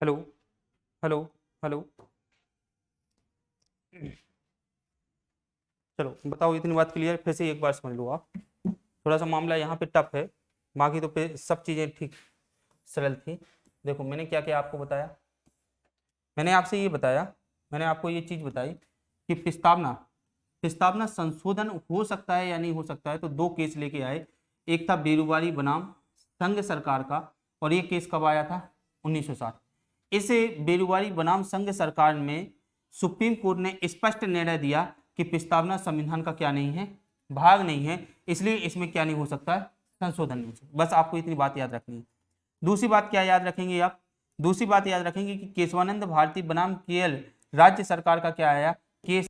Hello. Hello. Hello. चलो बताओ, इतनी बात क्लियर, फिर से एक बार समझ लो आप। थोड़ा सा मामला यहाँ पे टफ है, बाकी तो पे सब चीज़ें ठीक सरल थी। देखो मैंने क्या क्या आपको बताया। मैंने आपसे ये बताया, मैंने आपको ये चीज़ बताई कि प्रस्तावना प्रस्तावना संशोधन हो सकता है या नहीं हो सकता है, तो दो केस लेके आए। एक था बेरुवारी बनाम संघ सरकार का, और ये केस कब आया था? 1960। इस बेरुवारी बनाम संघ सरकार में सुप्रीम कोर्ट ने स्पष्ट निर्णय दिया कि प्रस्तावना संविधान का क्या नहीं है, भाग नहीं है, इसलिए इसमें क्या नहीं हो सकता है, संशोधन नहीं हो सकता। बस आपको इतनी बात याद रखनी है। दूसरी बात क्या याद रखेंगे आप? दूसरी बात याद रखेंगे कि केशवानंद भारती बनाम केएल राज्य सरकार का क्या आया केस।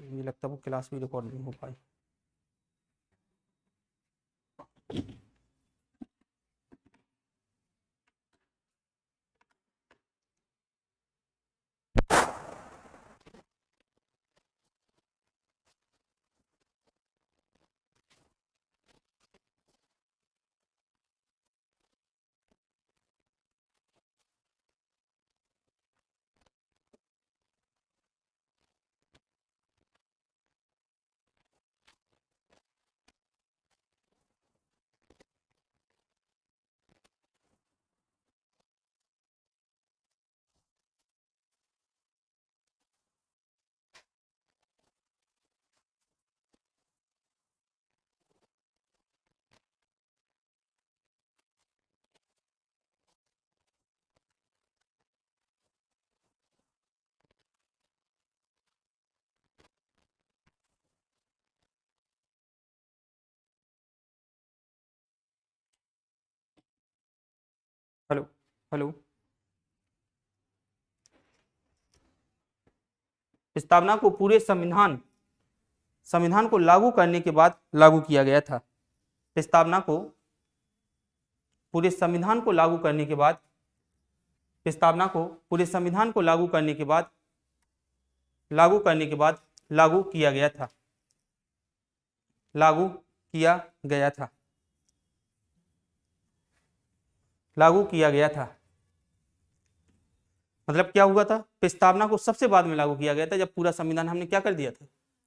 मुझे लगता है वो क्लास भी रिकॉर्ड नहीं हो पाई। Hello hello. प्रस्तावना को पूरे संविधान संविधान को लागू करने के बाद लागू किया गया था। प्रस्तावना को पूरे संविधान को लागू करने के बाद प्रस्तावना को पूरे संविधान को लागू करने के बाद लागू किया गया था। लागू किया गया था। लागू किया गया था मतलब क्या हुआ था? प्रस्तावना को सबसे बाद में लागू किया गया था, जब पूरा संविधान हमने क्या कर दिया था?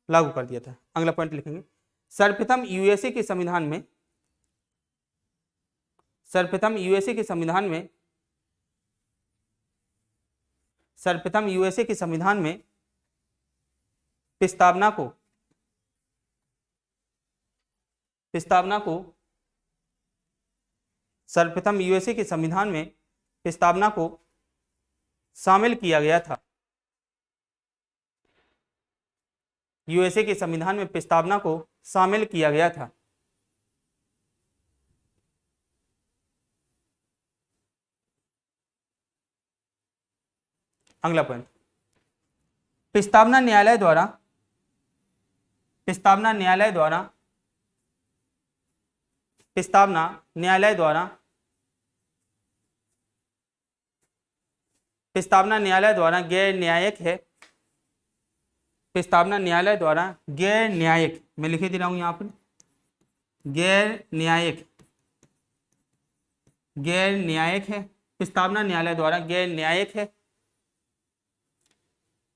लागू कर दिया था। अगला पॉइंट लिखेंगे, सर्वप्रथम यूएसए के संविधान में सर्वप्रथम यूएसए के संविधान में सर्वप्रथम यूएसए के संविधान में प्रस्तावना को सर्वप्रथम यूएसए के संविधान में प्रस्तावना को शामिल किया गया था। यूएसए के संविधान में प्रस्तावना को शामिल किया गया था। अगला पॉइंट, प्रस्तावना न्यायालय द्वारा प्रस्तावना न्यायालय द्वारा प्रस्तावना न्यायालय द्वारा प्रस्तावना न्यायालय द्वारा गैर न्यायिक है। प्रस्तावना न्यायालय द्वारा गैर न्यायिक, मैं लिखे दे रहा हूं यहां पर, गैर न्यायिक है। प्रस्तावना न्यायालय द्वारा गैर न्यायिक है,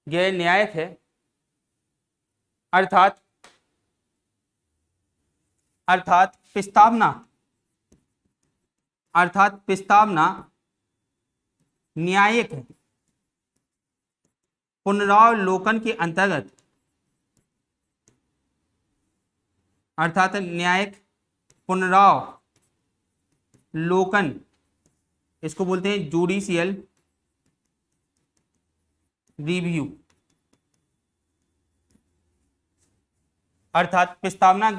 गैर न्यायिक है। अर्थात प्रस्तावना न्यायिक पुनरावलोकन के अंतर्गत न्यायिक पुनरावलोकन, इसको बोलते हैं जुडिशियल रिव्यू। अर्थात प्रस्तावना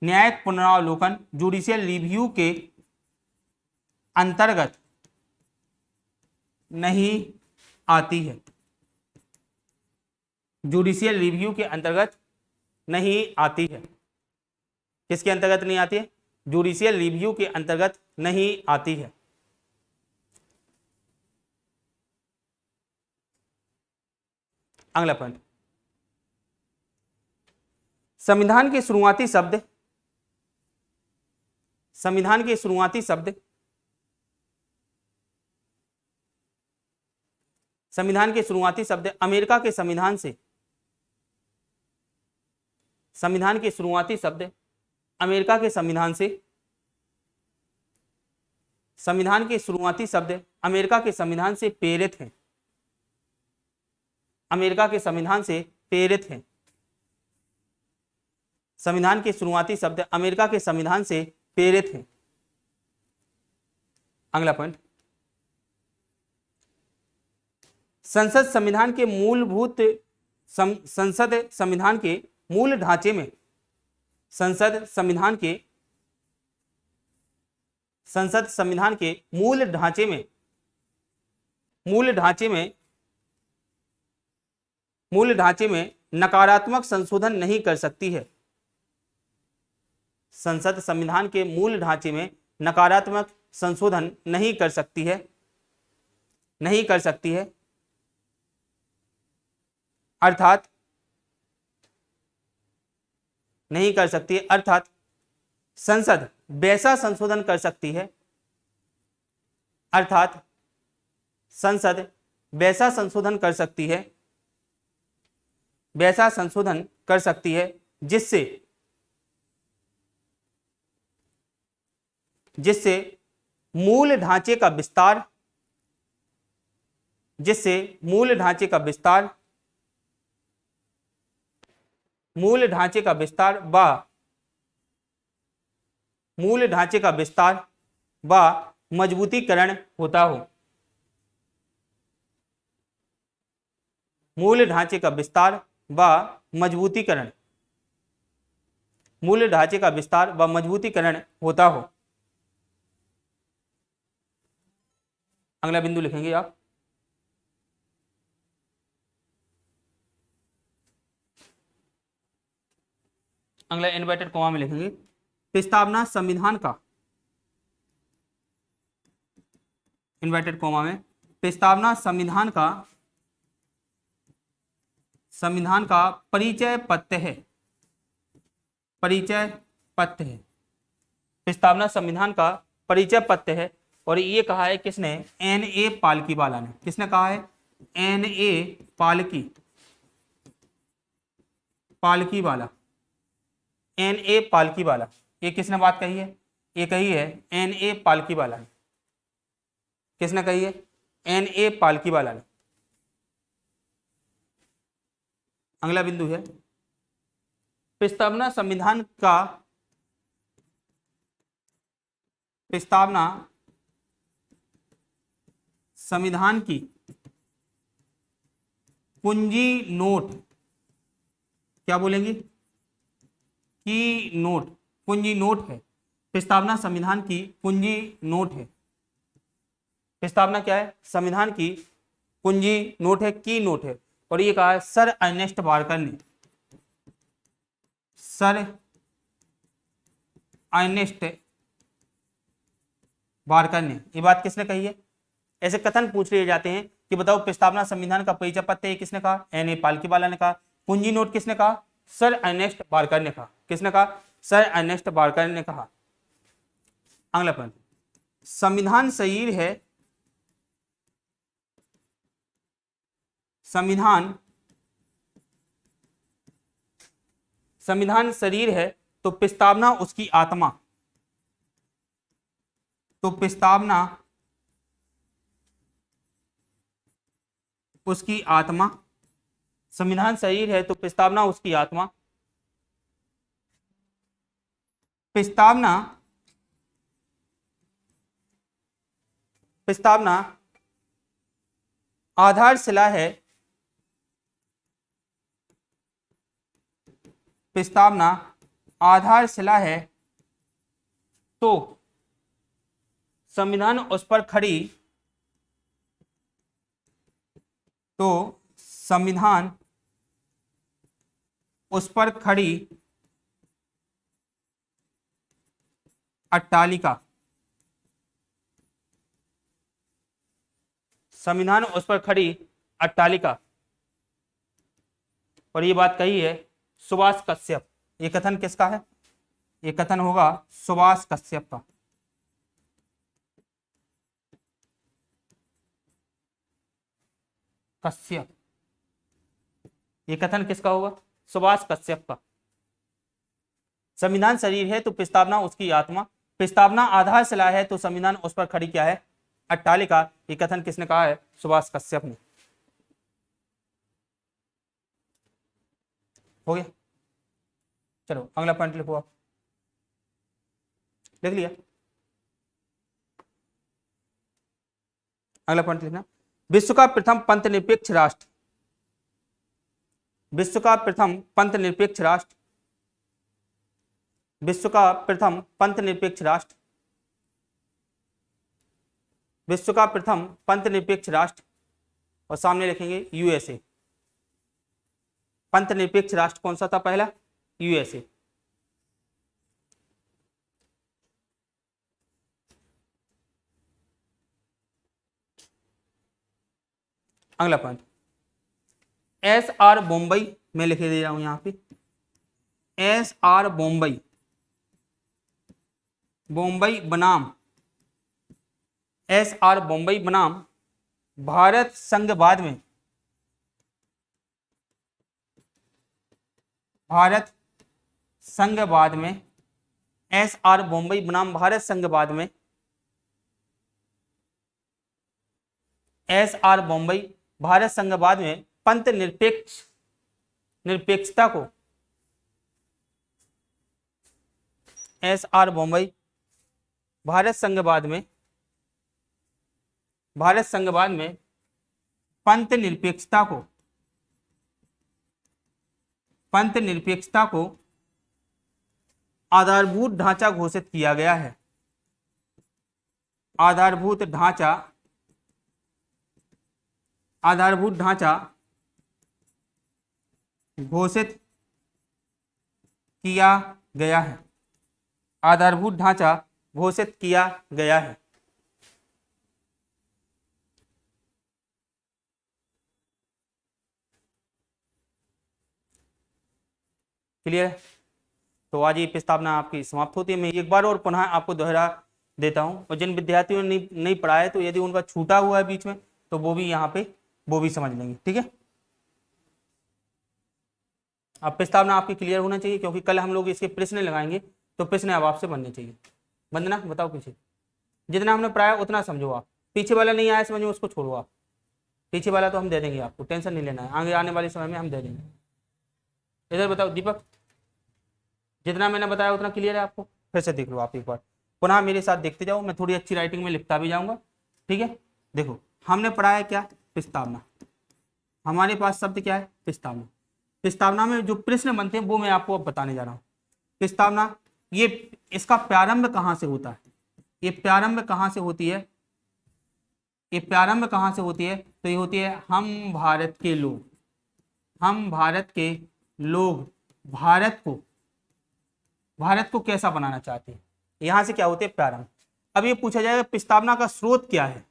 न्यायिक पुनरावलोकन जुडिशियल रिव्यू के अंतर्गत नहीं आती है। जुडिशियल रिव्यू के अंतर्गत नहीं आती है। किसके अंतर्गत नहीं आती है? जुडिशियल रिव्यू के अंतर्गत नहीं आती है। अगला पॉइंट, संविधान के शुरुआती शब्द संविधान के शुरुआती शब्द संविधान के शुरुआती शब्द अमेरिका के संविधान से संविधान के शुरुआती शब्द अमेरिका के संविधान से संविधान के शुरुआती शब्द अमेरिका के संविधान से प्रेरित हैं। अमेरिका के संविधान से प्रेरित हैं। संविधान के शुरुआती शब्द अमेरिका के संविधान से प्रेरित हैं। अगला पॉइंट, संसद संविधान के मूल ढांचे में संसद संविधान के मूल ढांचे में मूल ढांचे में नकारात्मक संशोधन नहीं कर सकती है। संसद संविधान के मूल ढांचे में नकारात्मक संशोधन नहीं कर सकती है, नहीं कर सकती है, अर्थात नहीं कर सकती है, अर्थात संसद वैसा संशोधन कर सकती है, अर्थात संसद वैसा संशोधन कर सकती है, वैसा संशोधन कर सकती है जिससे जिससे मूल ढांचे का विस्तार, जिससे मूल ढांचे का विस्तार, मूल ढांचे का विस्तार व मूल ढांचे का विस्तार व मजबूतीकरण होता हो। मूल ढांचे का विस्तार व मजबूतीकरण, मूल ढांचे का विस्तार व मजबूतीकरण होता हो। अगला बिंदु लिखेंगे आप, अगला इन्वर्टेड कॉमा में लिखेंगे प्रस्तावना संविधान का, इन्वर्टेड कॉमा में प्रस्तावना संविधान का, संविधान का परिचय पत्र है, परिचय पत्र है। प्रस्तावना संविधान का परिचय पत्र है और ये कहा है किसने? N.A. पालकीवाला ने। किसने कहा है? N.A. पालकीवाला, N.A. पालकीवाला। ये किसने बात कही है? ये कही है N.A. पालकीवाला ने। किसने कही है? N.A. पालकीवाला ने। अगला बिंदु है प्रस्तावना संविधान का, प्रस्तावना संविधान की कुंजी नोट, क्या बोलेंगे? की नोट, कुंजी नोट है। प्रस्तावना संविधान की कुंजी नोट है। प्रस्तावना क्या है? संविधान की कुंजी नोट है, की नोट है। और ये कहा है सर अर्नेस्ट बारकर ने, सर अर्नेस्ट बारकर ने। ये बात किसने कही है? ऐसे कथन पूछ लिए जाते हैं कि बताओ प्रस्तावना संविधान का परिचय पत्र है, किसने कहा? N.A. पालकीवाला ने कहा। कुंजी नोट किसने कहा? सर अर्नेस्ट बारकर ने कहा। किसने कहा? सर अर्नेस्ट बारकर ने कहा। अगला पॉइंट, संविधान शरीर है, संविधान शरीर है तो प्रस्तावना उसकी आत्मा, तो प्रस्तावना उसकी आत्मा, संविधान शरीर है तो प्रस्तावना उसकी आत्मा, प्रस्तावना प्रस्तावना आधारशिला है, प्रस्तावना आधारशिला है तो संविधान उस पर खड़ी, तो संविधान उस पर खड़ी अट्टालिका, संविधान उस पर खड़ी अट्टालिका। और ये बात कही है सुभाष कश्यप। ये कथन किसका है? ये कथन होगा सुभाष कश्यप का। कश्यप, ये कथन किसका होगा? सुभाष कश्यप का। संविधान शरीर है तो प्रस्तावना उसकी आत्मा, प्रस्तावना आधारशिला है तो संविधान उस पर खड़ी क्या है? अट्टालिका। ये कथन किसने कहा है? सुभाष कश्यप ने। हो गया? चलो अगला पॉइंट लिखो आप। लिख लिया? अगला पॉइंट लिखना, विश्व का प्रथम पंथ निरपेक्ष राष्ट्र, विश्व का प्रथम पंथ निरपेक्ष राष्ट्र, विश्व का प्रथम पंथ निरपेक्ष राष्ट्र, विश्व का प्रथम पंथ निरपेक्ष राष्ट्र। और सामने लिखेंगे यूएसए। पंथ निरपेक्ष राष्ट्र कौन सा था पहला? यूएसए। अगला पॉइंट, एस आर बॉम्बई में लिखे दे रहा हूं यहां पे, एस आर बॉम्बई, बॉम्बई बनाम, एस आर बॉम्बई बनाम भारत संघवाद में, भारत संघवाद में, एस आर बॉम्बई बनाम भारत संघवाद में, एस आर बॉम्बई भारत संघवाद में पंथ निरपेक्षता को, एस आर बॉम्बई भारत संघवाद में, भारत संघवाद में पंथ निरपेक्षता को, पंथ निरपेक्षता को आधारभूत ढांचा घोषित किया गया है, आधारभूत ढांचा, आधारभूत ढांचा घोषित किया गया है, आधारभूत ढांचा घोषित किया गया है। क्लियर? तो आज ये प्रस्तावना आपकी समाप्त होती है। मैं एक बार और पुनः आपको दोहरा देता हूं, और जिन विद्यार्थियों ने नहीं पढ़ा है तो यदि उनका छूटा हुआ है बीच में तो वो भी यहाँ पे वो भी समझ लेंगे। ठीक है, अब प्रस्तावना आपकी क्लियर होना चाहिए, क्योंकि कल हम लोग इसके प्रश्न लगाएंगे तो प्रश्न अब आपसे बनने चाहिए। वंदना बताओ, पीछे जितना हमने पढ़ाया उतना समझो आप, पीछे वाला नहीं आया समझो उसको छोड़ो आप, पीछे वाला तो हम दे देंगे आपको, टेंशन नहीं लेना है, आगे आने वाले समय में हम दे देंगे। इधर बताओ दीपक, जितना मैंने बताया उतना क्लियर है आपको? फिर से देख लो आप एक बार, पुनः मेरे साथ देखते जाओ, मैं थोड़ी अच्छी राइटिंग में लिखता भी जाऊंगा। ठीक है, देखो हमने पढ़ाया क्या? प्रस्तावना। हमारे पास शब्द क्या है? प्रस्तावना। प्रस्तावना में जो प्रश्न बनते हैं वो मैं आपको अब बताने जा रहा हूँ। प्रस्तावना, ये इसका प्रारंभ कहाँ से होता है? ये प्रारंभ कहाँ से होती है? ये प्रारंभ कहाँ से होती है? तो ये होती है हम भारत के लोग, हम भारत के लोग भारत को कैसा बनाना चाहते हैं, यहां से क्या होते हैं? प्रारंभ। अब ये पूछा जाएगा प्रस्तावना का स्रोत क्या है,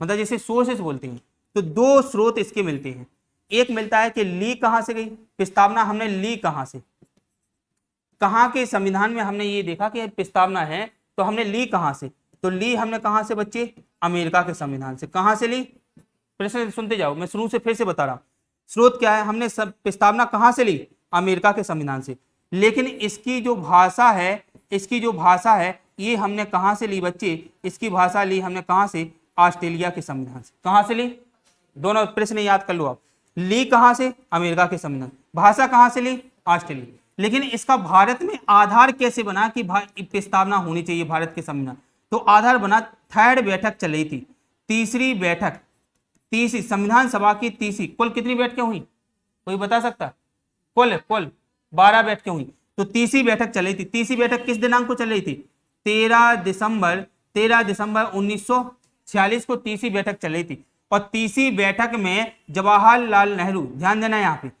मतलब जैसे सोर्सेस बोलते हैं, तो दो स्रोत इसके मिलते हैं। एक मिलता है कि ली कहां से गई प्रस्तावना, हमने ली कहां से, कहां के संविधान में हमने ये देखा कि प्रस्तावना है तो हमने ली कहां से, तो ली हमने कहां से बच्चे? अमेरिका के संविधान से। कहां से ली? प्रश्न सुनते जाओ, मैं शुरू से फिर से बता रहा हूं। स्रोत क्या है? हमने सब प्रस्तावना कहां से ली? अमेरिका के संविधान से। लेकिन इसकी जो भाषा है, इसकी जो भाषा है ये हमने कहां से ली बच्चे? इसकी भाषा ली हमने कहां से? ऑस्ट्रेलिया के संविधान से। कहां से ली? दोनों प्रश्न याद कर लो आप। ली कहां से? अमेरिका के संविधान। भाषा कहां से ली? ऑस्ट्रेलिया। लेकिन इसका भारत में आधार कैसे बना कि प्रस्तावना होनी चाहिए भारत के संविधान? तो आधार बना, थर्ड बैठक चल रही थी, तीसरी बैठक, तीसरी संविधान सभा की तीसरी, कुल कितनी बैठकें हुई कोई बता सकता? कुल 12 बैठकें हुई। तो तीसरी बैठक चल रही थी। तीसरी बैठक किस दिनांक को चल रही थी? 13 दिसंबर 1946 को तीसरी बैठक चल रही थी। और तीसरी बैठक में जवाहरलाल नेहरू, ध्यान देना यहाँ पे,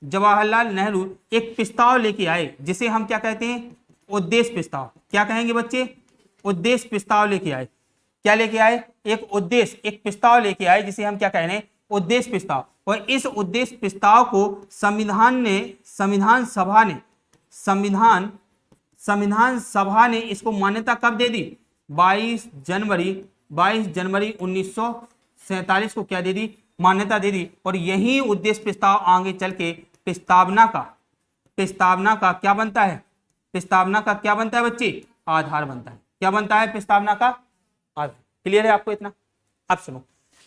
जवाहरलाल नेहरू एक प्रस्ताव लेके आए जिसे हम क्या कहते हैं? उद्देश्य प्रस्ताव। क्या कहेंगे बच्चे? उद्देश्य प्रस्ताव लेके आए। क्या लेके आए? एक उद्देश्य, एक प्रस्ताव लेके आए जिसे हम क्या कह रहे हैं? उद्देश्य प्रस्ताव। और इस उद्देश्य प्रस्ताव को संविधान सभा ने इसको मान्यता कब दे दी? 22 जनवरी 1947 को क्या दे दी? मान्यता दे दी। और यही उद्देश्य प्रस्ताव आगे चल के प्रस्तावना का क्या बनता है? प्रस्तावना का क्या बनता है बच्चे? आधार बनता है। क्या बनता है? प्रस्तावना का आधार। क्लियर है आपको इतना? अब सुनो,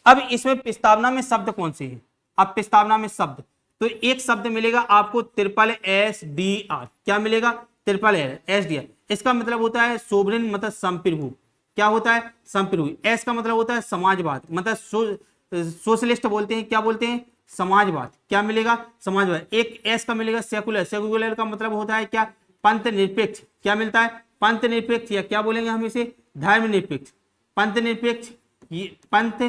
अब इसमें प्रस्तावना में शब्द कौन से हैं? अब प्रस्तावना में शब्द, तो एक शब्द मिलेगा आपको SSDR। क्या मिलेगा? SSDR। इसका मतलब होता है सोवरेन, मतलब संप्रभु। क्या होता है? संप्रभु। एस का मतलब होता है समाजवाद, मतलब सोशलिस्ट बोलते हैं। क्या बोलते हैं? समाजवाद। क्या मिलेगा? समाजवाद। एक एस का मिलेगा सेकुलर। सेकुलर का मतलब होता है क्या? पंथ निरपेक्ष। क्या मिलता है? पंथ निरपेक्ष, या क्या बोलेंगे हम इसे? धर्म निरपेक्ष। पंथ निरपेक्ष, पंथ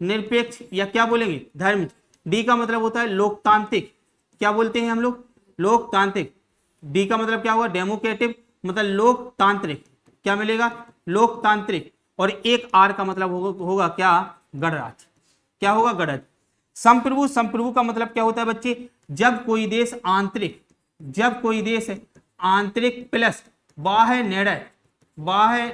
निरपेक्ष या क्या बोलेंगे धर्म। डी का मतलब होता है लोकतांत्रिक, क्या बोलते हैं हम लोग लोकतांत्रिक। डी का मतलब क्या हुआ डेमोक्रेटिक, मतलब लोकतांत्रिक, क्या मिलेगा लोकतांत्रिक। और एक आर का मतलब होगा क्या गणराज्य, क्या होगा गणराज्य। संप्रभु, संप्रभु का मतलब क्या होता है बच्चे, जब कोई देश आंतरिक, जब कोई देश आंतरिक प्लस बाह्य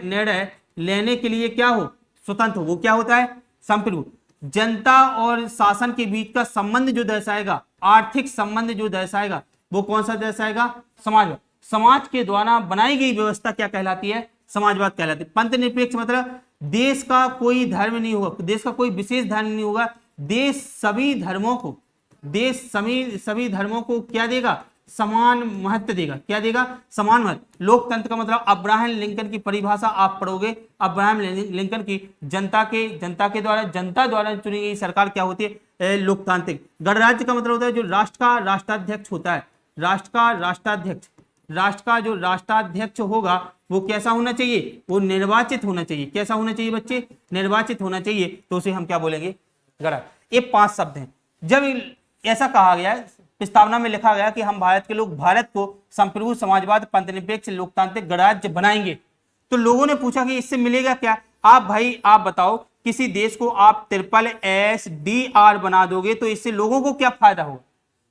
निर्णय लेने के लिए क्या हो स्वतंत्र हो, वो क्या होता है संप्रभु। जनता और शासन के बीच का संबंध जो दर्शाएगा, आर्थिक संबंध जो दर्शाएगा, वो कौन सा दर्शाएगा समाजवाद। समाज के द्वारा बनाई गई व्यवस्था क्या कहलाती है समाजवाद कहलाती है। पंथ निरपेक्ष मतलब देश का कोई धर्म नहीं होगा, देश का कोई विशेष धर्म नहीं होगा, देश सभी धर्मों को, देश सभी धर्मों को क्या देगा समान महत्व देगा, क्या देगा समान महत्व। लोकतंत्र का मतलब अब्राहम लिंकन की परिभाषा आप पढ़ोगे, अब्राहम लिंकन की जनता के द्वारा, जनता द्वारा चुनी गई सरकार क्या होती है लोकतांत्रिक। गणराज्य का मतलब होता है जो राष्ट्र का राष्ट्राध्यक्ष होता है, राष्ट्र का राष्ट्राध्यक्ष, राष्ट्र का जो राष्ट्राध्यक्ष होगा वो कैसा होना चाहिए, वो निर्वाचित होना चाहिए। कैसा होना चाहिए बच्चे, निर्वाचित होना चाहिए, तो उसे हम क्या बोलेंगे गणराज्य। ये 5 शब्द हैं। जब ऐसा कहा गया प्रस्तावना में लिखा गया कि हम भारत के लोग भारत को संप्रभु समाजवाद पंथनिरपेक्ष लोकतांत्रिक गणराज्य बनाएंगे, तो लोगों ने पूछा कि इससे मिलेगा क्या। आप भाई आप बताओ, किसी देश को आप SSDR बना दोगे तो इससे लोगों को क्या फायदा होगा।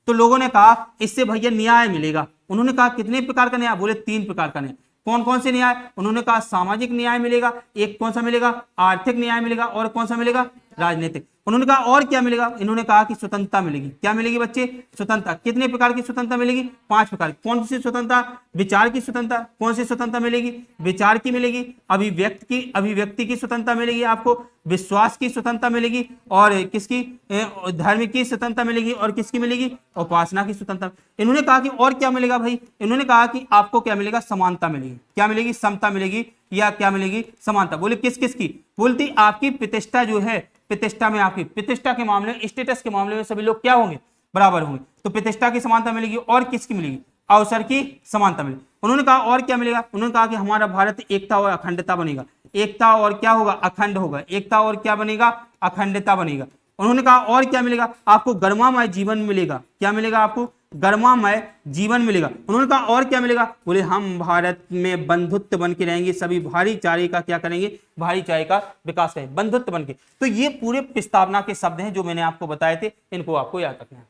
तो लोगों ने कहा इससे भैया न्याय मिलेगा। उन्होंने कहा कितने प्रकार का न्याय, बोले 3 प्रकार का न्याय। कौन कौन से न्याय, उन्होंने कहा सामाजिक न्याय मिलेगा, एक कौन सा मिलेगा आर्थिक न्याय मिलेगा, और कौन सा मिलेगा राजनीतिक। उन्होंने कहा और क्या मिलेगा, इन्होंने कहा कि स्वतंत्रता मिलेगी। क्या मिलेगी बच्चे स्वतंत्रता। कितने प्रकार की स्वतंत्रता मिलेगी 5 प्रकार। कौन सी स्वतंत्रता, विचार की स्वतंत्रता। कौन सी स्वतंत्रता मिलेगी, विचार की मिलेगी। अभिव्यक्ति की स्वतंत्रता मिलेगी आपको, विश्वास की स्वतंत्रता मिलेगी, और किसकी धर्म की स्वतंत्रता मिलेगी, और किसकी मिलेगी उपासना की स्वतंत्रता। इन्होंने कहा कि और क्या मिलेगा भाई, इन्होंने कहा कि आपको क्या मिलेगा समानता मिलेगी। क्या मिलेगी समता मिलेगी, या क्या मिलेगी समानता। बोले किस किस की, बोलती आपकी प्रतिष्ठा जो है, प्रतिष्ठा में आपकी प्रतिष्ठा के मामले में, स्टेटस के मामले में सभी लोग क्या होंगे बराबर होंगे। तो प्रतिष्ठा की समानता मिलेगी, और किसकी मिलेगी अवसर की समानता मिलेगी। उन्होंने कहा और क्या मिलेगा, उन्होंने कहा कि हमारा भारत एकता और अखंडता बनेगा। एकता और क्या होगा अखंड होगा, एकता और क्या बनेगा अखंडता बनेगा। उन्होंने कहा और क्या मिलेगा, आपको गर्मामय जीवन मिलेगा। क्या मिलेगा आपको गर्मामय जीवन मिलेगा। उन्होंने कहा और क्या मिलेगा, बोले हम भारत में बंधुत्व बन के रहेंगे, सभी भाईचारे का क्या करेंगे भाईचारे का विकास करेंगे बंधुत्व बन के। तो ये पूरे प्रस्तावना के शब्द हैं जो मैंने आपको बताए थे, इनको आपको याद रखना है।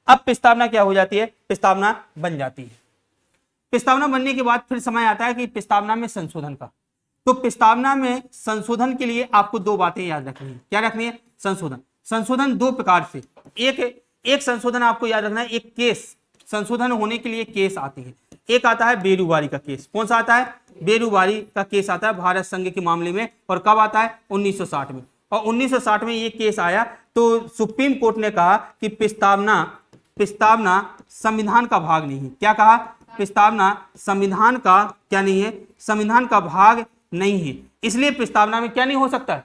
अब प्रस्तावना क्या हो जाती है, प्रस्तावना बन जाती है। प्रस्तावना बनने के बाद फिर समय आता है कि प्रस्तावना में संशोधन का। तो प्रस्तावना में संशोधन के लिए आपको 2 बातें याद रखनी है। क्या रखनी है, संशोधन। संशोधन 2 प्रकार से, एक संशोधन आपको याद रखना है, एक केस संशोधन होने के लिए केस आती है। एक आता है बेरूबारी का केस। कौन सा आता है, बेरूबारी का केस आता है भारत संघ के मामले में। और कब आता है 1960 में। और 1960 में ये केस आया तो सुप्रीम कोर्ट ने कहा कि प्रस्तावना संविधान का भाग नहीं है। क्या कहा, प्रस्तावना संविधान का क्या नहीं है, संविधान का भाग नहीं है, इसलिए प्रस्तावना में क्या नहीं हो सकता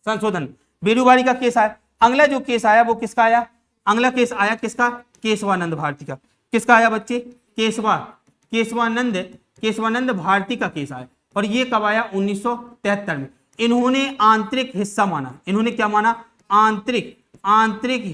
संशोधन। बेरूबारी का केस आया। अगला जो केस आया वो किसका आया, अगला केस आया किसका, केशवानंद भारती का। किसका आया बच्चे, केशवानंद भारती का केस आया। और ये कब आया 1973 में। इन्होंने आंतरिक हिस्सा माना। इन्होंने क्या माना, आंतरिक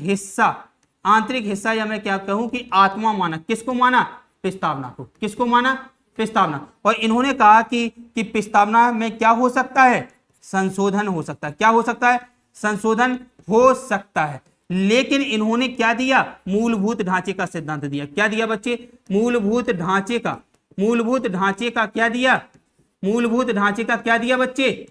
हिस्सा, या मैं क्या कहूं कि आत्मा माना। किसको माना, प्रस्तावना को। किसको माना, प्रस्तावना। और इन्होंने कहा कि प्रस्तावना में क्या हो सकता है, संशोधन हो सकता है। क्या हो सकता है, संशोधन हो सकता है। लेकिन इन्होंने क्या दिया, मूलभूत ढांचे का सिद्धांत दिया। क्या दिया बच्चे, मूलभूत ढांचे का क्या दिया, मूलभूत ढांचे का क्या दिया बच्चे,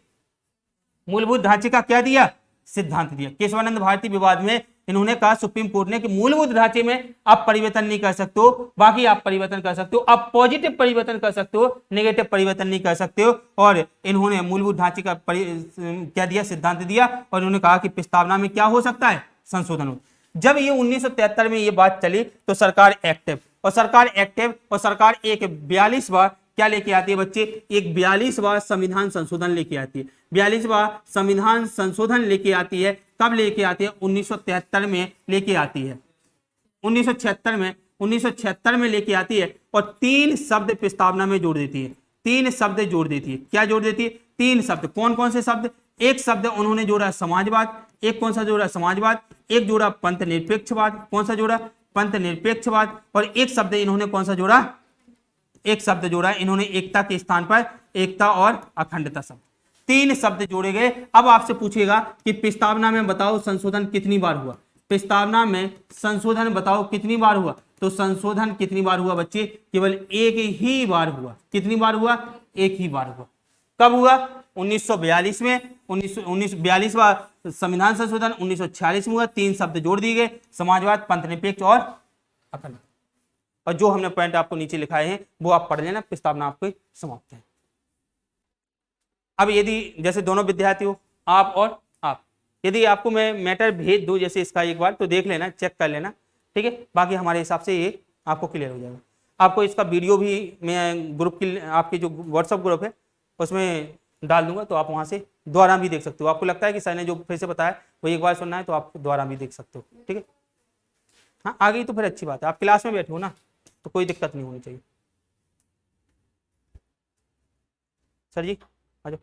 मूलभूत ढांचे का क्या दिया, सिद्धांत दिया। केशवानंद भारती विवाद में इन्होंने कहा सुप्रीम कोर्ट ने कि मूलभूत ढांचे में आप परिवर्तन नहीं कर सकते हो, बाकी आप परिवर्तन कर सकते हो। आप पॉजिटिव परिवर्तन कर सकते हो, नेगेटिव परिवर्तन नहीं कर सकते हो। और इन्होंने मूलभूत ढांचे का क्या दिया, सिद्धांत दिया। और इन्होंने कहा कि प्रस्तावना में क्या हो सकता है, संशोधन हो। जब ये 1973 में ये बात चली तो सरकार एक्टिव, और सरकार एक 42वां क्या लेके आती है बच्चे, एक 42वां संविधान संशोधन लेके आती है। 42वां संविधान संशोधन लेके आती है। कब लेके आती है, 1973 में लेके आती है। 1976 में लेके आती है। और 3 शब्द प्रस्तावना में जोड़ देती है। 3 शब्द जोड़ देती है। क्या जोड़ देती है, 3 शब्द। कौन कौन से शब्द, एक शब्द उन्होंने जोड़ा समाजवाद, एक कौन सा जोड़ा समाजवाद, एक जोड़ा पंथ निरपेक्षवाद, कौन सा जोड़ा पंथ निरपेक्षवाद, और एक शब्द इन्होंने कौन सा जोड़ा, एक शब्द जोड़ा इन्होंने एकता के स्थान पर एकता और अखंडता शब्द, तीन शब्द जोड़े गए। अब आपसे पूछेगा कि प्रस्तावना में बताओ संशोधन कितनी बार हुआ, प्रस्तावना में संशोधन बताओ कितनी बार हुआ, तो संशोधन कितनी बार हुआ बच्चे, केवल एक ही बार हुआ। कितनी बार हुआ, एक ही बार हुआ। कब हुआ, 1942 में, 1942वां संविधान संशोधन 1946 में हुआ, तीन शब्द जोड़ दिए गए, समाजवाद, पंथ निरपेक्ष और अखंड। और जो हमने पॉइंट आपको नीचे लिखाए हैं वो आप पढ़ लेना, प्रस्तावना आपकी समाप्त है। अब यदि जैसे दोनों विद्यार्थी हो, आप और आप, यदि आपको मैं मैटर भेज दूं जैसे इसका एक बार, तो देख लेना, चेक कर लेना, ठीक है। बाकी हमारे हिसाब से ये आपको क्लियर हो जाएगा। आपको इसका वीडियो भी मैं ग्रुप की, आपके जो व्हाट्सअप ग्रुप है उसमें डाल दूंगा, तो आप वहाँ से दोबारा भी देख सकते हो। आपको लगता है कि सर ने जो फिर से बताया वो एक बार सुनना है, तो आप दोबारा भी देख सकते हो, ठीक है। हाँ, आ गई तो फिर अच्छी बात है, आप क्लास में बैठे हो ना, तो कोई दिक्कत नहीं होनी चाहिए। सर जी आ जाओ।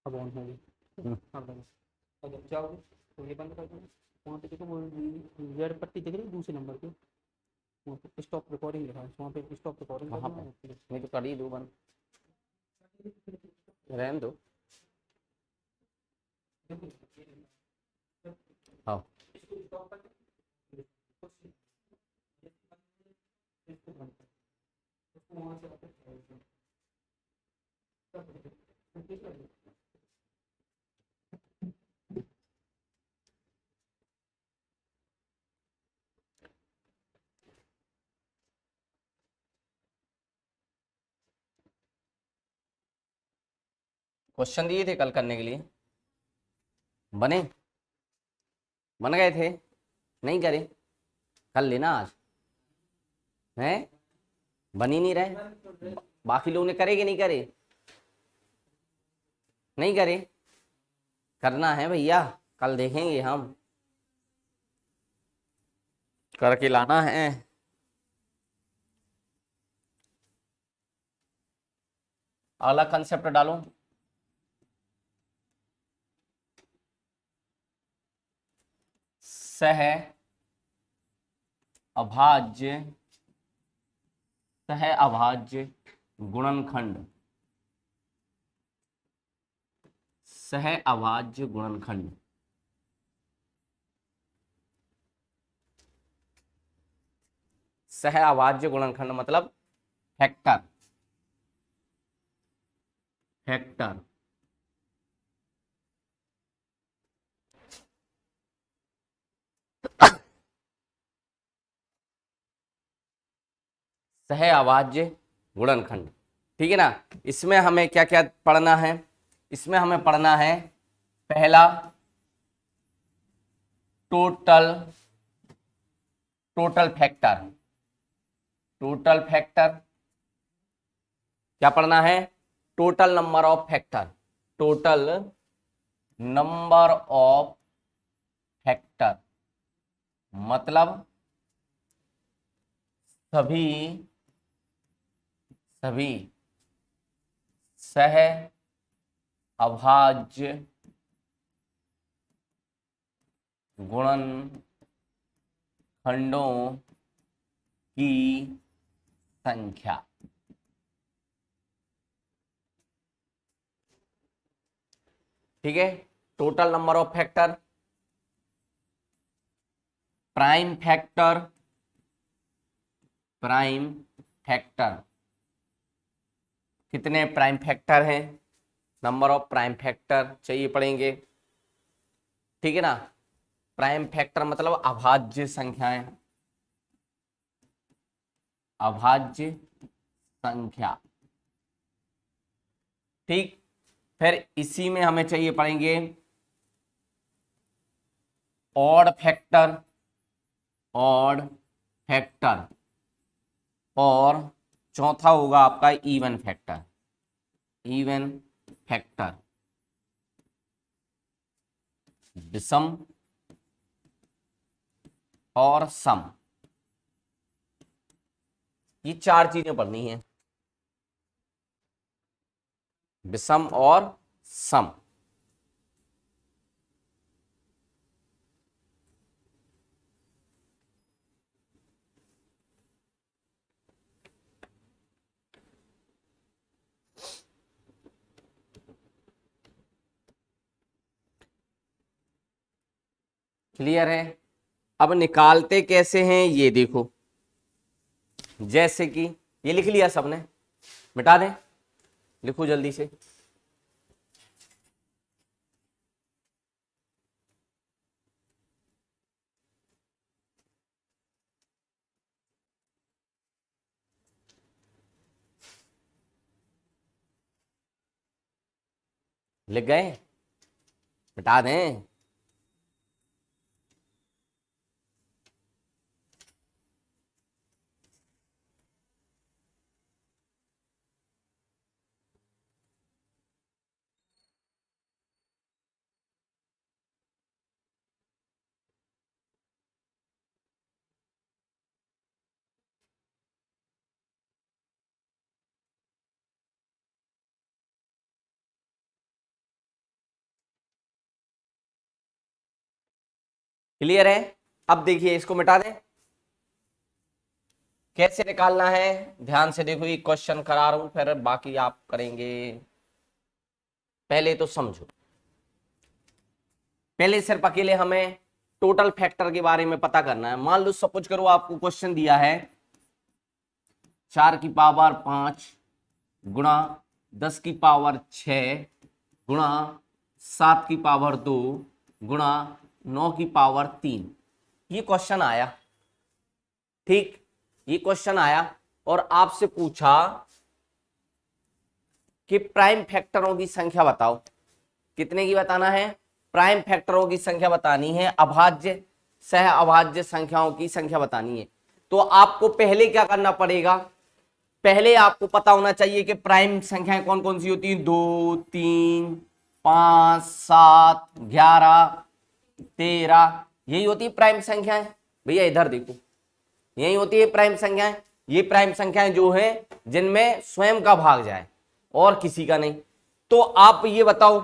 अब ऑन हो गई। हाँ बंद। और जब जाओगे तो ये बंद कर देना। वहाँ पे देखो वो रेड पट्टी दिख रही है दूसरे नंबर पे, वहाँ पे स्टॉप रिकॉर्डिंग लिखा है, वहाँ पे स्टॉप रिकॉर्डिंग कर देना। नहीं तो कर ही दो बंद, रहने दो। हाँ क्वेश्चन दिए थे कल करने के लिए, बने, बन गए थे, नहीं करे, कर लेना आज, हैं बन ही नहीं रहे। बाकी लोग ने करे कि नहीं करे, नहीं करे, करना है भैया, कल देखेंगे हम, करके लाना है। अगला कंसेप्ट डालो, सह अभाज्य, सह अभाज्य गुणनखंड, सह अभाज्य गुणनखंड। सह अभाज्य गुणनखंड मतलब फैक्टर, फैक्टर। सह अभाज्य गुणनखंड, ठीक है ना। इसमें हमें क्या क्या पढ़ना है, इसमें हमें पढ़ना है पहला total, total factor, total factor. क्या पढ़ना है, total number of factor, total number of factor मतलब सभी, सभी सह अभाज्य गुणनखंडों की संख्या। ठीक है, total number of factor, prime factor, prime factor, कितने प्राइम फैक्टर हैं, नंबर ऑफ प्राइम फैक्टर चाहिए पड़ेंगे। ठीक है ना, प्राइम फैक्टर मतलब अभाज्य संख्याएं, अभाज्य संख्या। ठीक, फिर इसी में हमें चाहिए पड़ेंगे ऑड फैक्टर, ऑड फैक्टर, और चौथा होगा आपका इवन फैक्टर, इवन फैक्टर, विषम और सम। ये चार चीजें पढ़नी है, विषम और सम। क्लियर है? अब निकालते कैसे हैं ये देखो, जैसे कि ये लिख लिया सबने, मिटा दें, लिखो जल्दी से। लिख गए? मिटा दें। क्लियर है? अब देखिए इसको मिटा दें, कैसे निकालना है ध्यान से देखो, ये क्वेश्चन करा रहा हूं फिर बाकी आप करेंगे। पहले तो समझो, पहले सिर्फ अकेले हमें टोटल फैक्टर के बारे में पता करना है। मान लो सपोज करो आपको क्वेश्चन दिया है 4 की पावर 5 गुणा 10 की पावर 6 गुणा 7 की पावर 2 गुणा 9 की पावर 3। ये क्वेश्चन आया, ठीक, ये क्वेश्चन आया और आपसे पूछा कि प्राइम फैक्टरों की संख्या बताओ। कितने की बताना है? प्राइम फैक्टरों की संख्या बतानी है, अभाज्य सह अभाज्य संख्याओं की संख्या बतानी है। तो आपको पहले क्या करना पड़ेगा? पहले आपको पता होना चाहिए कि प्राइम संख्याएं कौन कौन सी होती हैं। 2, 3, 5, 7, 11, 13, यही होती है प्राइम संख्याएं। भैया इधर देखो, यही होती है प्राइम संख्याएं। ये प्राइम संख्याएं जो है जिनमें स्वयं का भाग जाए और किसी का नहीं। तो आप ये बताओ,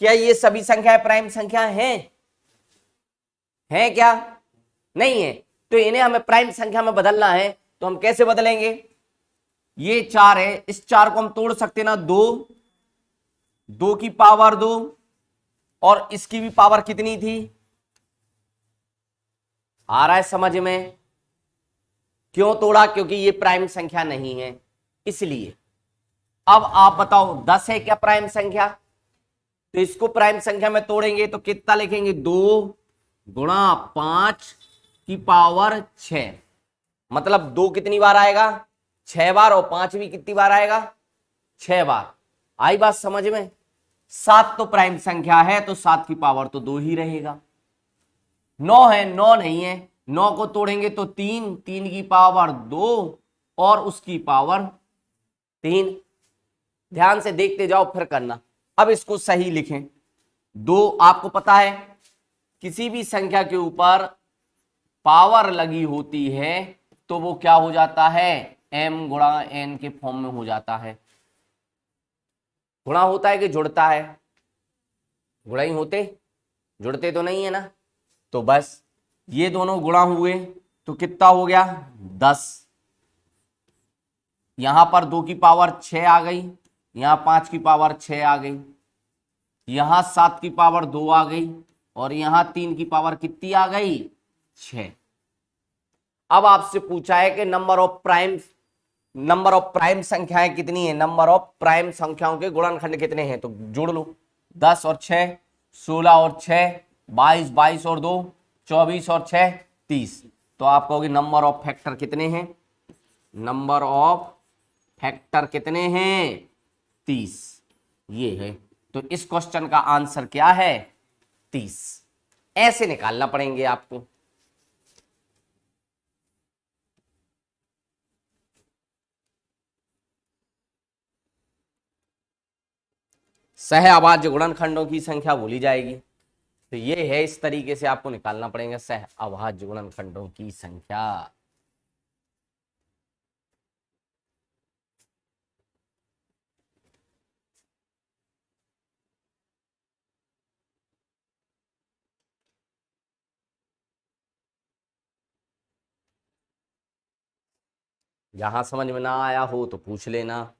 क्या ये सभी संख्याएं प्राइम संख्याएं हैं क्या? नहीं है। तो इन्हें हमें प्राइम संख्या में बदलना है, तो हम कैसे बदलेंगे? ये 4 है, इस 4 को हम तोड़ सकते ना, 2 की पावर 2 और इसकी भी पावर कितनी थी? आ रहा है समझ में? क्यों तोड़ा? क्योंकि ये प्राइम संख्या नहीं है, इसलिए। अब आप बताओ 10 है क्या प्राइम संख्या? तो इसको प्राइम संख्या में तोड़ेंगे तो कितना लिखेंगे? 2 गुणा 5 की पावर 6, मतलब 2 कितनी बार आएगा? 6 बार, और 5 भी कितनी बार आएगा? 6 बार। आई बात समझ में? 7 तो प्राइम संख्या है तो 7 की पावर तो 2 ही रहेगा। 9 है, 9 नहीं है, 9 को तोड़ेंगे तो 3 की पावर 2 और उसकी पावर 3। ध्यान से देखते जाओ फिर करना। अब इसको सही लिखें। 2 आपको पता है किसी भी संख्या के ऊपर पावर लगी होती है तो वो क्या हो जाता है? m गुणा n के फॉर्म में हो जाता है। गुणा होता है कि जुड़ता है? गुणा ही होते, जुड़ते तो नहीं है ना। तो बस ये दोनों गुणा हुए तो कितना हो गया 10। यहां पर 2 की पावर 6 आ गई, यहां 5 की पावर 6 आ गई, यहां 7 की पावर 2 आ गई, और यहां 3 की पावर कितनी आ गई 6। अब आपसे पूछा है कि नंबर ऑफ प्राइम संख्याएं कितनी है, नंबर ऑफ प्राइम संख्याओं के गुणनखंड कितने हैं। तो जोड़ लो 10 और 6 16 और 6 22, 22 और 2 24 और 6 30। तो आप कहोगे नंबर ऑफ फैक्टर कितने हैं, नंबर ऑफ फैक्टर कितने हैं 30, ये है। तो इस क्वेश्चन का आंसर क्या है 30। ऐसे निकालना पड़ेंगे आपको। सह अभाज्य गुणनखंडों की संख्या भूली जाएगी। तो ये है, इस तरीके से आपको निकालना पड़ेगा सह अभाज्य गुणनखंडों की संख्या। जहां समझ में ना आया हो तो पूछ लेना।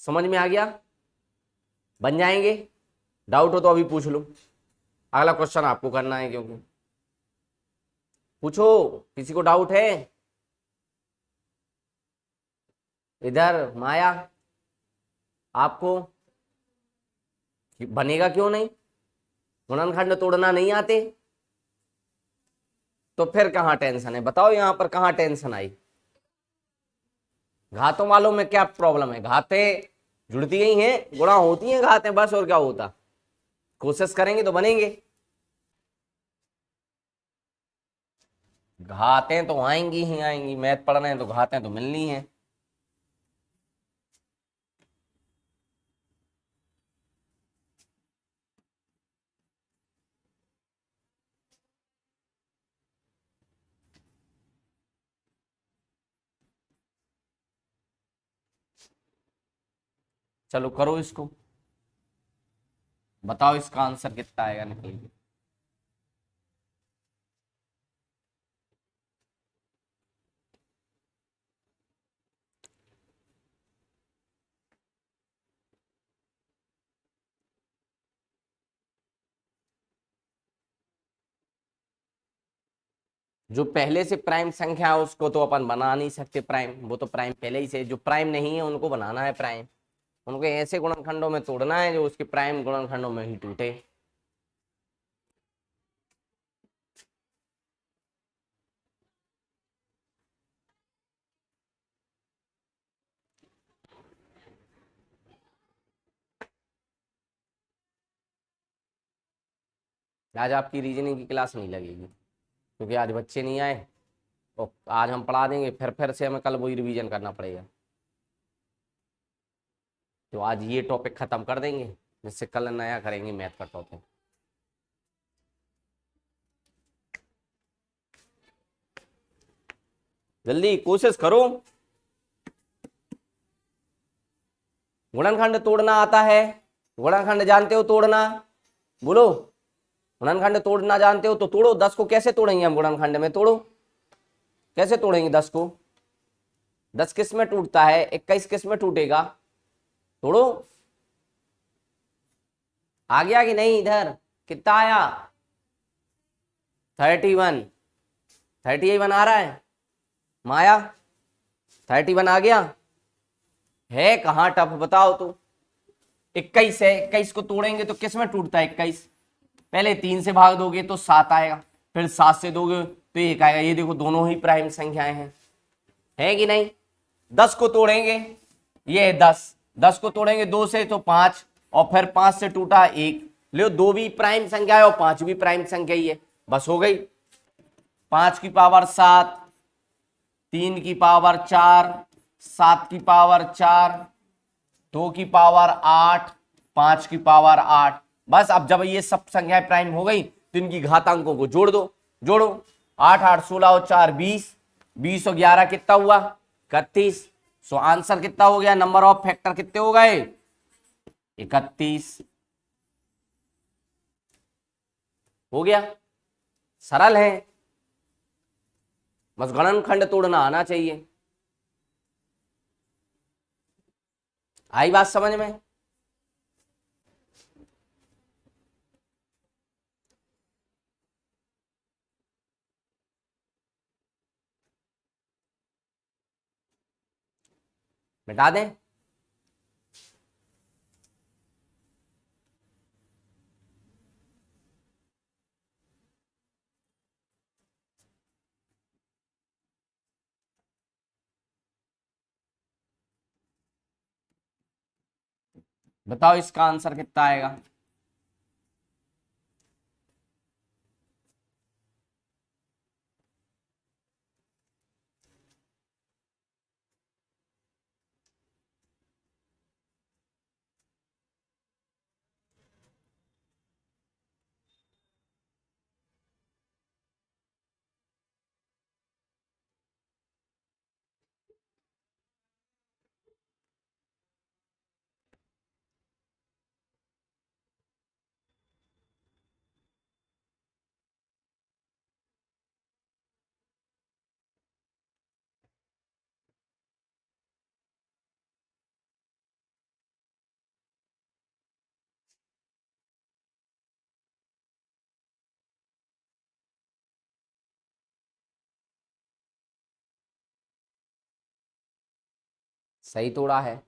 समझ में आ गया, बन जाएंगे। डाउट हो तो अभी पूछ लो। अगला क्वेश्चन आपको करना है, क्योंकि पूछो, किसी को डाउट है इधर माया, आपको बनेगा क्यों नहीं, गुणनखंड तोड़ना नहीं आते तो फिर कहां टेंशन है, बताओ यहां पर कहां टेंशन आई। घातों वालों में क्या प्रॉब्लम है, घातें जुड़ती ही हैं, गुणा होती हैं घातें, बस और क्या होता। कोशिश करेंगे तो बनेंगे। घातें तो आएंगी ही आएंगी, मैथ पढ़ रहे हैं तो घातें तो मिलनी है। चलो करो इसको, बताओ इसका आंसर कितना आएगा निकल के। जो पहले से प्राइम संख्या है उसको तो अपन बना नहीं सकते प्राइम, वो तो प्राइम पहले ही से, जो प्राइम नहीं है उनको बनाना है प्राइम। उनको ऐसे गुणनखंडों में तोड़ना है जो उसके प्राइम गुणनखंडों में ही टूटे। आज आपकी रीजनिंग की क्लास नहीं लगेगी, क्योंकि आज बच्चे नहीं आए, और आज हम पढ़ा देंगे फिर से हमें कल वही रिवीजन करना पड़ेगा। तो आज ये टॉपिक खत्म कर देंगे, जिससे कल नया करेंगे मैथ का टॉपिक। जल्दी कोशिश करो। गुणनखंड तोड़ना आता है, गुणनखंड जानते हो तोड़ना, बोलो गुणनखंड तोड़ना जानते हो तो तोड़ो। 10 को कैसे तोड़ेंगे हम गुणनखंड में? तोड़ो, कैसे तोड़ेंगे 10 को? 10 किस में टूटता है? 21 किस में टूटेगा? तोड़ो। आ गया कि नहीं? इधर कितना आया? 31, 31 आ रहा है माया? 31 आ गया है? कहाँ टफ बताओ तो। 21 है, 21 को तोड़ेंगे तो किस में टूटता है 21? पहले 3 से भाग दोगे तो 7 आएगा, फिर 7 से दोगे तो 1 आएगा। ये देखो दोनों ही प्राइम संख्याएं हैं, है कि नहीं? 10 को तोड़ेंगे, ये है 10, 10 को तोड़ेंगे 2 से तो 5, और फिर 5 से टूटा 1। लो 2 भी प्राइम संख्या है और 5 भी प्राइम संख्या ही है, बस हो गई। 5 की पावर 7, 3 की पावर 4, 7 की पावर 4, 2 की पावर 8, 5 की पावर 8। बस अब जब ये सब संख्याएं प्राइम हो गई तो इनकी घातांकों को जोड़ दो। जोड़ो, 8 8 16 और 4 20, 20 और 11 कितना हुआ? 31। सो आंसर कितना हो गया? नंबर ऑफ फैक्टर कितने हो गए? 31 हो गया। सरल है, बस गुणनखंड तोड़ना आना चाहिए। आई बात समझ में? मिटा दें? बताओ इसका आंसर कितना आएगा? सही तोड़ा है,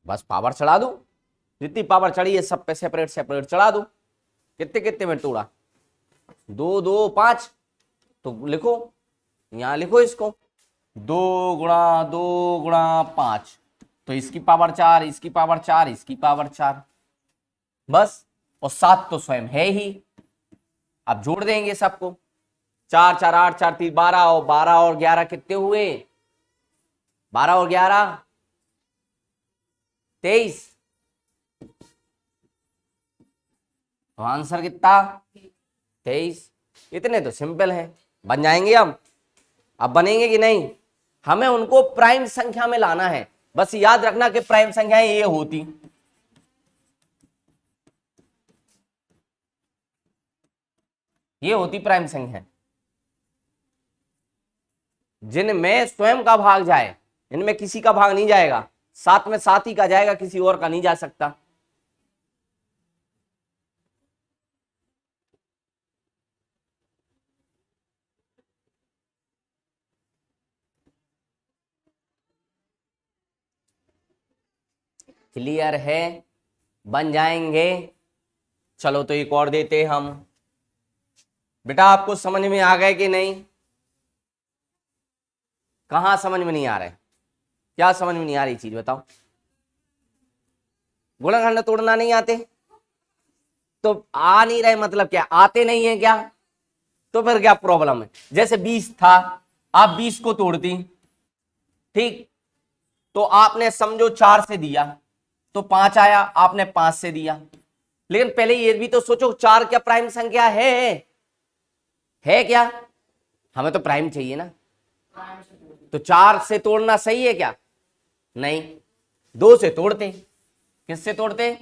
बस पावर चढ़ा दो। जितनी पावर चढ़ी है सब पे सेपरेट सेपरेट चढ़ा दो। कितने कितने में तोड़ा? 2 2 5, तो लिखो, यहां लिखो इसको, 2 गुणा 2 गुणा 5, तो इसकी पावर 4, इसकी पावर 4, इसकी पावर 4, बस। और 7 तो स्वयं है ही। अब जोड़ देंगे सबको, 4 4 8 4 3 12, और 12 और 11 कितने हुए? 12 और 11 23। तो आंसर कितना? 23। इतने तो सिंपल है, बन जाएंगे हम। अब बनेंगे कि नहीं? हमें उनको प्राइम संख्या में लाना है। बस याद रखना कि प्राइम संख्याएं ये होती, ये होती प्राइम संख्या, जिनमें स्वयं का भाग जाए। इनमें किसी का भाग नहीं जाएगा, 7 में 7 ही का जाएगा, किसी और का नहीं जा सकता। क्लियर है? बन जाएंगे। चलो तो एक और देते हम। बेटा आपको समझ में आ गए कि नहीं? कहां समझ में नहीं आ रहा है? क्या समझ में नहीं आ रही चीज बताओ? गुणनखंड तोड़ना नहीं आते तो आ नहीं रहे, मतलब क्या आते नहीं है क्या? तो फिर क्या प्रॉब्लम है? जैसे 20 था, आप 20 को तोड़ती, ठीक, तो आपने समझो 4 से दिया तो 5 आया, आपने 5 से दिया। लेकिन पहले ये भी तो सोचो, 4 क्या प्राइम संख्या है क्या? हमें तो प्राइम चाहिए ना। तो 4 से तोड़ना सही है क्या? नहीं, 2 से तोड़ते। किससे तोड़ते?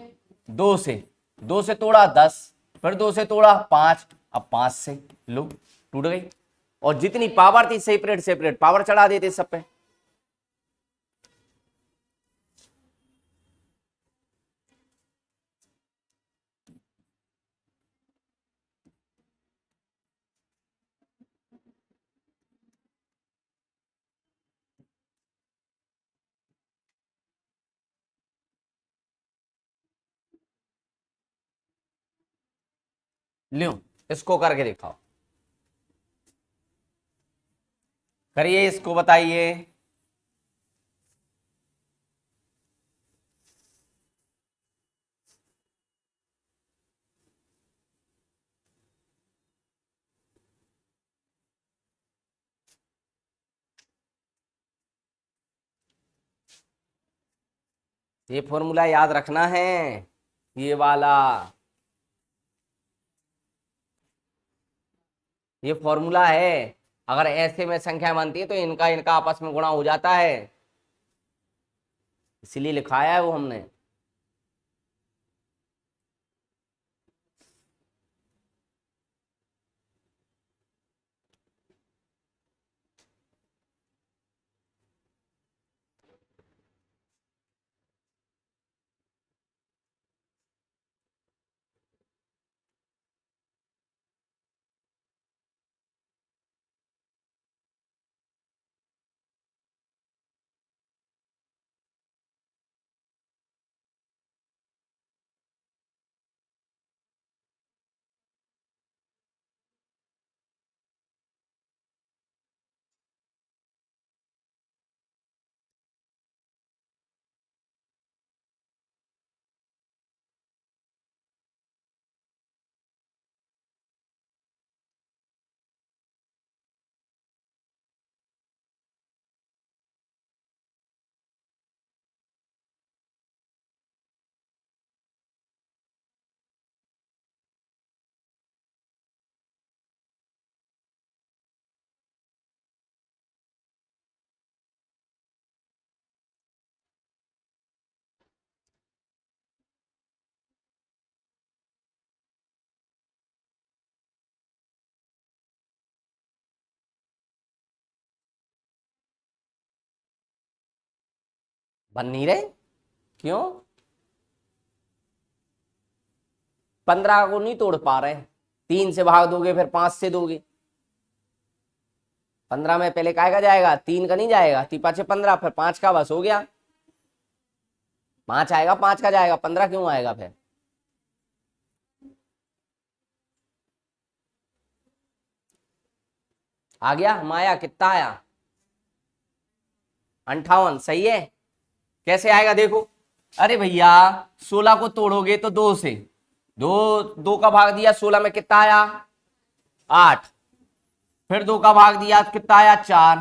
2 से। 2 से तोड़ा 10, फिर 2 से तोड़ा 5, अब 5 से लो टूट गई, और जितनी पावर थी सेपरेट सेपरेट पावर चढ़ा देते सब पे। लो इसको करके दिखाओ, करिए इसको बताइए। ये फॉर्मूला याद रखना है, ये वाला, ये फॉर्मूला है। अगर ऐसे में संख्या बनती है तो इनका इनका आपस में गुणा हो जाता है, इसीलिए लिखाया है वो हमने। बन नहीं रहे क्यों? 15 को नहीं तोड़ पा रहे, 3 से भाग दोगे फिर 5 से दोगे, 15 में पहले काय का जाएगा, 3 का नहीं जाएगा, 3 5 15, फिर 5 का बस हो गया, 5 आएगा 5 का जाएगा, 15 क्यों आएगा फिर? आ गया, हम आया, कितना आया? 58, सही है। कैसे आएगा देखो, अरे भैया 16 को तोड़ोगे तो 2 से, 2 का भाग दिया 16 में, कितना आया? 8, फिर 2 का भाग दिया कितना आया? 4,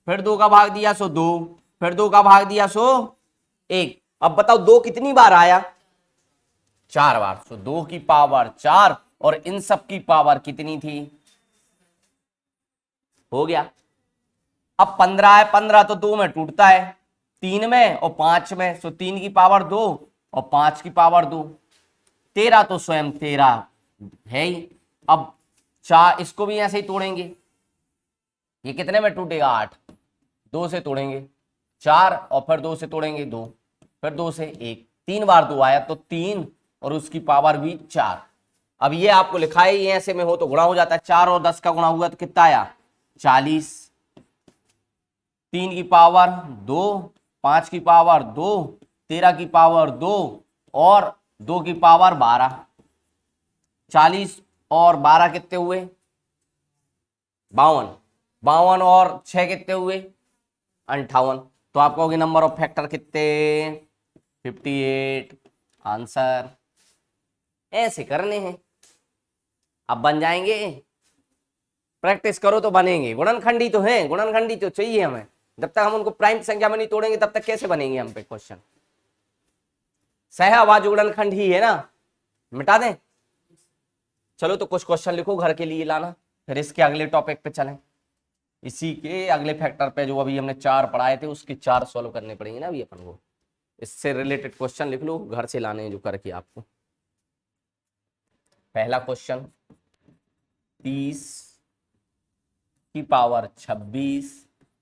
फिर 2 का भाग दिया सो 2, फिर 2 का भाग दिया सो 1। अब बताओ 2 कितनी बार आया? 4 बार। सो 2 की पावर 4 और इन सब की पावर कितनी थी? हो गया। अब 15 है, 15 तो 2 में टूटता है, 3 में और 5 में, सो 3 की पावर 2 और 5 की पावर 2, 13 तो स्वयं 13 है ही। अब 4 इसको भी ऐसे ही तोड़ेंगे, ये कितने में टूटेगा? 8, 2 से तोड़ेंगे 4 और फिर 2 से तोड़ेंगे 2, फिर 2 से 1, 3 बार 2 आया तो 3 और उसकी पावर भी 4। अब ये आपको लिखा है, ये ऐसे में हो तो गुणा हो जाता है, 4 और 10 का गुणा हुआ तो कितना आया? 40, 3 की पावर 2, 5 की पावर 2, 13 की पावर 2 और 2 की पावर 12। 40 और 12 कितने हुए? 52, 52 और 6 कितने हुए? 58। तो आप कहोगे नंबर ऑफ फैक्टर कितने? 58। आंसर ऐसे करने हैं, अब बन जाएंगे, प्रैक्टिस करो तो बनेंगे। गुणनखंडी तो है, गुणनखंडी तो चाहिए हमें, जब तक हम उनको प्राइम संख्या में नहीं तोड़ेंगे तब तक कैसे बनेंगे हम पे क्वेश्चन? सहअभाज्य गुणनखंड ही है ना, मिटा दें। चलो तो कुछ क्वेश्चन लिखो घर के लिए लाना, फिर इसके अगले टॉपिक पे चलें, इसी के अगले फैक्टर पे जो अभी हमने 4 पढ़ाए थे उसके 4 सॉल्व करने पड़ेंगे ना अभी अपन को। इससे रिलेटेड क्वेश्चन लिख लो, घर से लाने हैं जो करके आपको। पहला क्वेश्चन 30 की पावर 26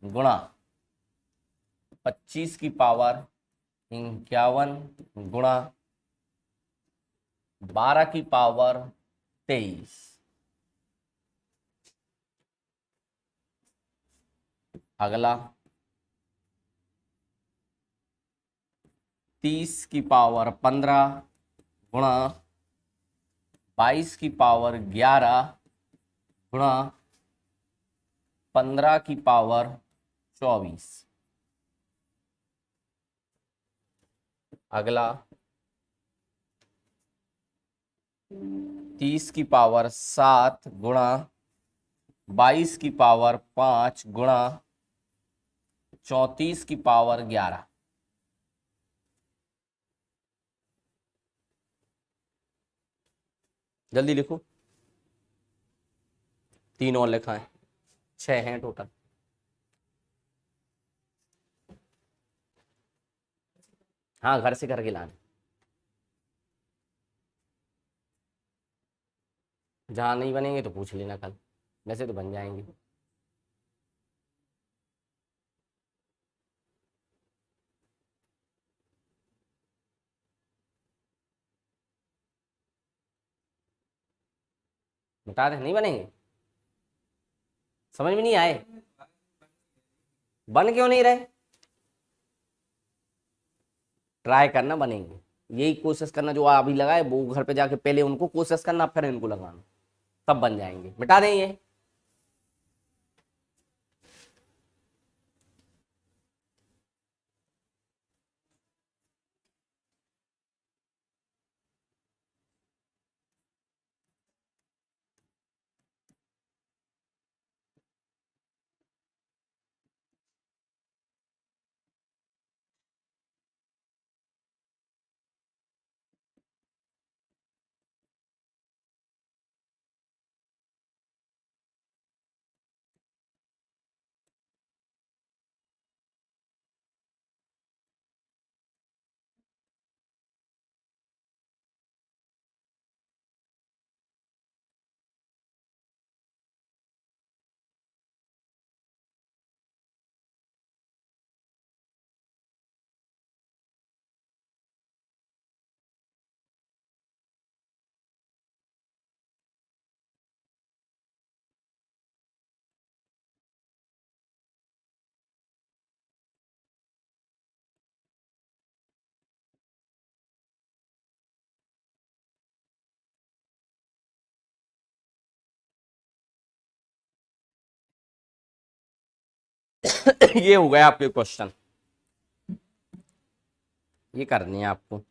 गुणा 25 की पावर 51 गुणा 12 की पावर 23। अगला 30 की पावर 15 गुणा 22 की पावर 11 गुणा 15 की पावर 24। अगला 30 की पावर 7 गुणा 22 की पावर 5 गुणा 34 की पावर 11। जल्दी लिखो, 3 और लिखा है, 6 हैं टोटल। हाँ, घर से करके लाना, जहाँ नहीं बनेंगे तो पूछ लेना कल, वैसे तो बन जाएंगे। बता दे, नहीं बनेंगे, समझ में नहीं आए, बन क्यों नहीं रहे? ट्राई करना, बनेंगे। यही कोशिश करना जो अभी लगाए, वो घर पे जाके पहले उनको कोशिश करना, फिर इनको लगाना, तब बन जाएंगे। मिटा दें ये। ये हो गया आपके क्वेश्चन, ये करनी है आपको।